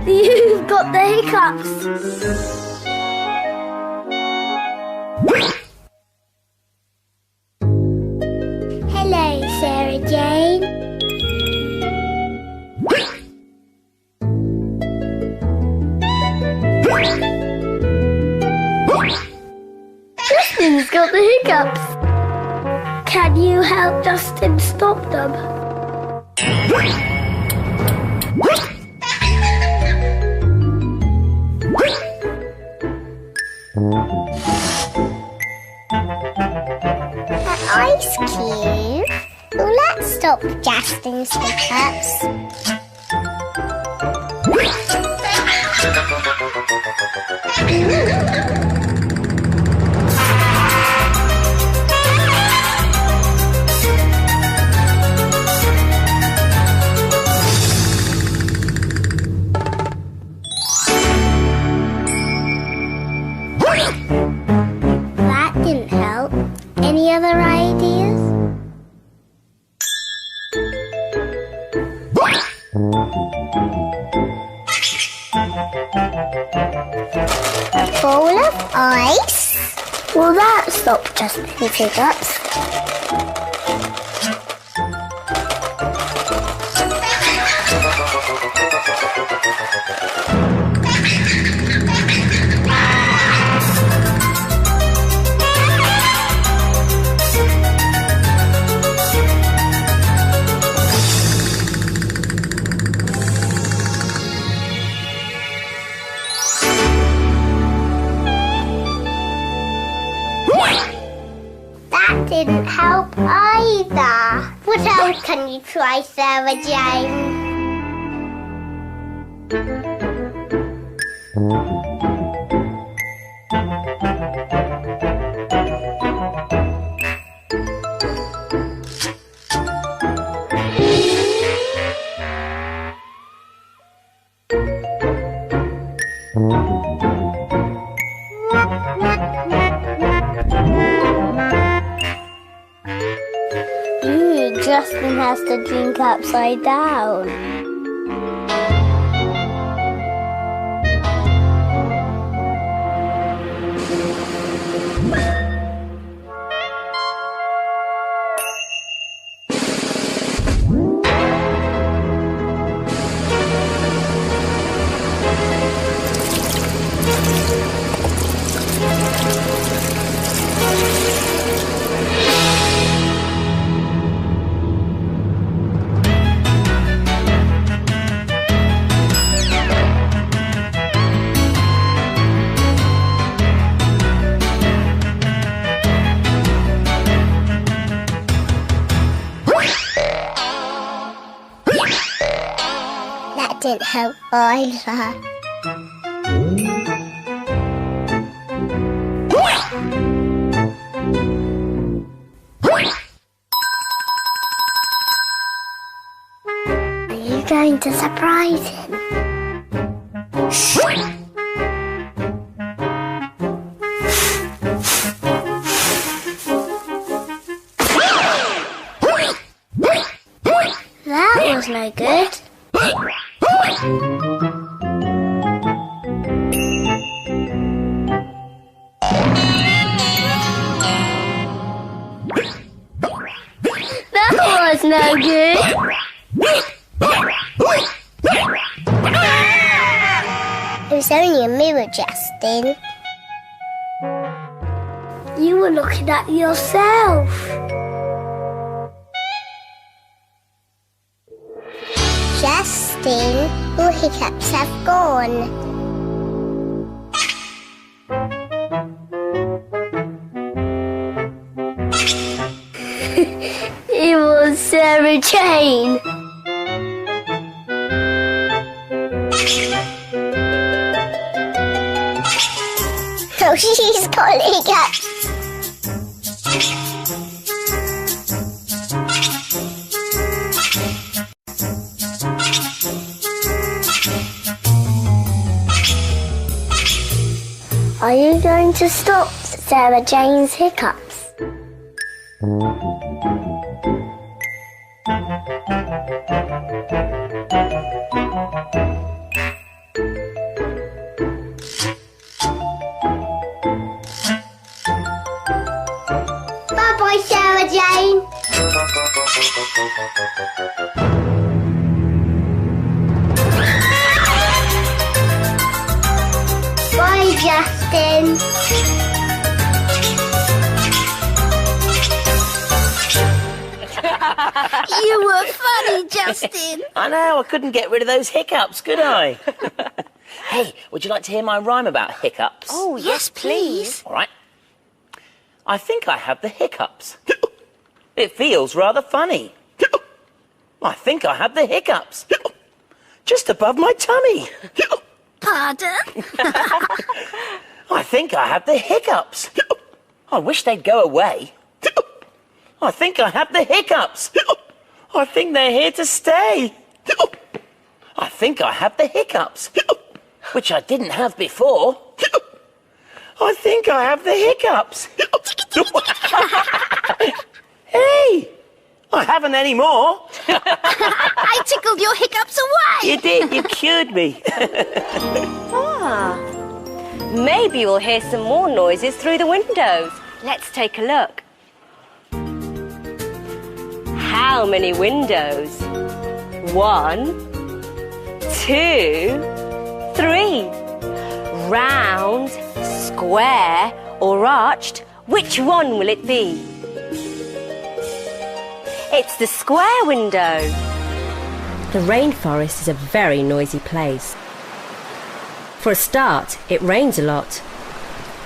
You've got the hiccups. Hello, Sarah Jane. Justin's got the hiccups. Can you help Justin stop them? An ice cube? Will that stop Justin's hiccups? That didn't help. Any other ideas? A ball of ice? Will that stop Justin's hiccups? That didn't help either. What else can you try, Sarah Jane? Justin has to drink upside down. That didn't help either. Are you going to surprise him? That was no good. That was no good. It was only a mirror, Justin. You were looking at yourself. Justin, your hiccups have gone. It was Sarah Jane. Oh, she's got hiccups. Are you going to stop Sarah Jane's hiccups? Bye-bye, Sarah Jane. Bye, Justin. You were funny, Justin. I know, I couldn't get rid of those hiccups, could I? Hey, would you like to hear my rhyme about hiccups? Oh, yes, please. All right. I think I have the hiccups. It feels rather funny. I think I have the hiccups. Just above my tummy. Pardon? I think I have the hiccups. I wish they'd go away. I think I have the hiccups. I think they're here to stay. I think I have the hiccups, which I didn't have before. I think I have the hiccups. Hey, I haven't any more. I tickled your hiccups away. You did, you cured me. Maybe we'll hear some more noises through the windows. Let's take a look. How many windows? 1, 2, 3. Round, square, or arched? Which one will it be? It's the square window. The rainforest is a very noisy place. For a start, it rains a lot.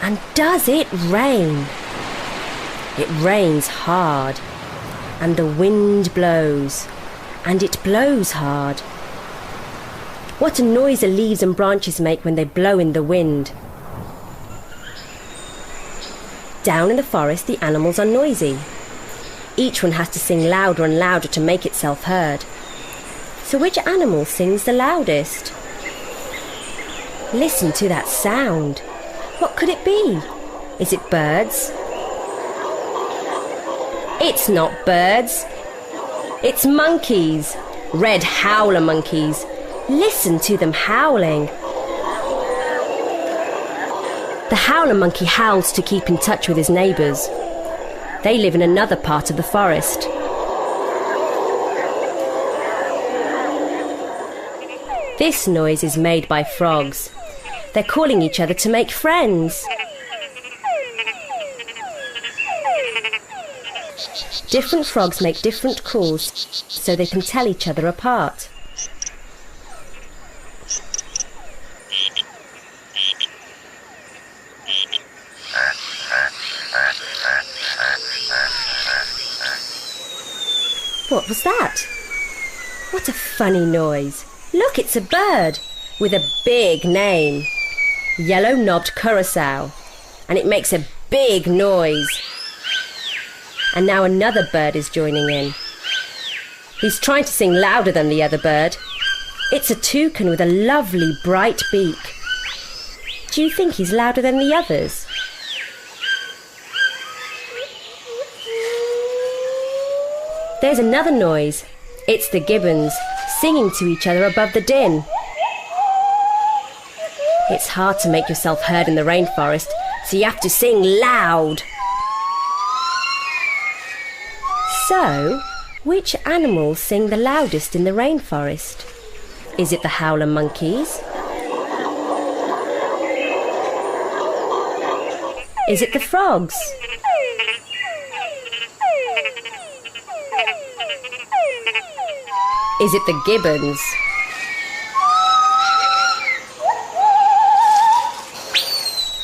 And does it rain? It rains hard. And the wind blows. And it blows hard. What a noise the leaves and branches make when they blow in the wind. Down in the forest, the animals are noisy. Each one has to sing louder and louder to make itself heard. So which animal sings the loudest? Listen to that sound. What could it be? Is it birds? It's not birds. It's monkeys. Red howler monkeys. Listen to them howling. The howler monkey howls to keep in touch with his neighbours. They live in another part of the forest. This noise is made by frogs. They're calling each other to make friends. Different frogs make different calls so they can tell each other apart. What was that? What a funny noise. Look, it's a bird with a big name. Yellow-knobbed curassow. And it makes a big noise. And now another bird is joining in. He's trying to sing louder than the other bird. It's a toucan with a lovely bright beak. Do you think he's louder than the others? There's another noise. It's the gibbons singing to each other above the din. It's hard to make yourself heard in the rainforest, so you have to sing loud. So, which animals sing the loudest in the rainforest? Is it the howler monkeys? Is it the frogs? Is it the gibbons?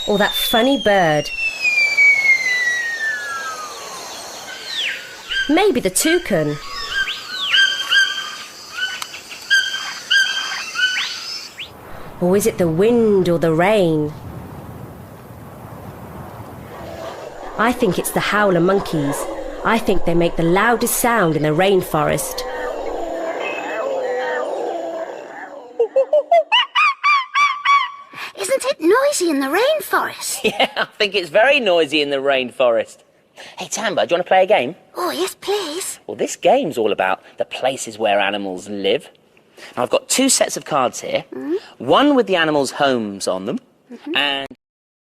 Or that funny bird? Maybe the toucan. Or is it the wind or the rain? I think it's the howler monkeys. I think they make the loudest sound in the rainforest. Isn't it noisy in the rainforest? Yeah, I think it's very noisy in the rainforest. Hey, Tamba, do you want to play a game? Oh, yes, please. Well, this game's all about the places where animals live. Now, I've got 2 sets of cards here. One with the animals' homes on them, and